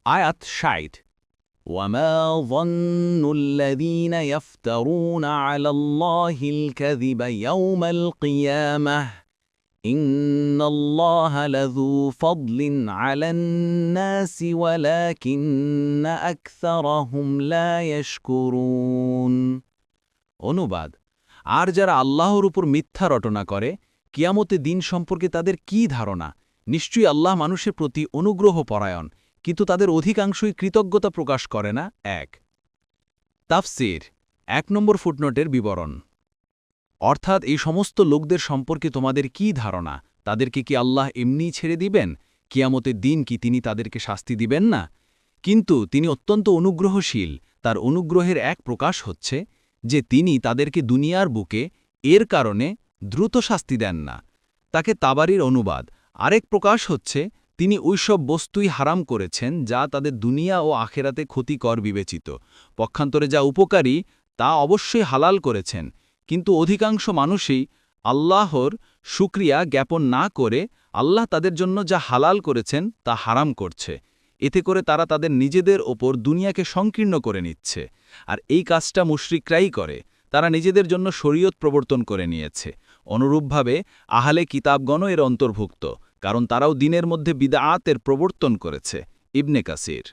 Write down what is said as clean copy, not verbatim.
আয়াত ৬০। وما ظن الذين يفترون على الله الكذب يوم القيامة إن الله لذو فضل على الناس ولكن أكثرهم لا يشكرون অনুবাদ, আর যারা আল্লাহর উপর মিথ্যা রটনা করে কিয়ামতে দিন সম্পর্কে তাদের কি ধারণা? নিশ্চয়ই আল্লাহ মানুষের প্রতি অনুগ্রহ পরায়ণ, কিন্তু তাদের অধিকাংশই কৃতজ্ঞতা প্রকাশ করে না। তাফসীর ১ নম্বর ফুটনোটের বিবরণ। অর্থাৎ এই সমস্ত লোকদের সম্পর্কে তোমাদের কি ধারণা? তাদেরকে কি আল্লাহ এমনিই ছেড়ে দিবেন? কিয়ামতের দিন কি তিনি তাদেরকে শাস্তি দিবেন না? কিন্তু তিনি অত্যন্ত অনুগ্রহশীল। তার অনুগ্রহের এক প্রকাশ হচ্ছে যে তিনি তাদেরকে দুনিয়ার বুকে এর কারণে দ্রুত শাস্তি দেন না। তাকে তাবারির অনুবাদ। আরেক প্রকাশ হচ্ছে তিনি ওইসব বস্তুই হারাম করেছেন যা তাদের দুনিয়া ও আখেরাতে ক্ষতিকর বিবেচিত। পক্ষান্তরে যা উপকারী তা অবশ্যই হালাল করেছেন, কিন্তু অধিকাংশ মানুষই আল্লাহর শুকরিয়া জ্ঞাপন না করে আল্লাহ তাদের জন্য যা হালাল করেছেন তা হারাম করছে। এতে করে তারা তাদের নিজেদের ওপর দুনিয়াকে সংকীর্ণ করে নিচ্ছে। আর এই কাজটা মুশরিকরাই করে। তারা নিজেদের জন্য শরীয়ত প্রবর্তন করে নিয়েছে। অনুরূপভাবে আহলে কিতাবগণও এর অন্তর্ভুক্ত, কারণ তারাও দ্বীনের মধ্যে বিদআতের প্রবর্তন করেছে। ইবনে কাসির।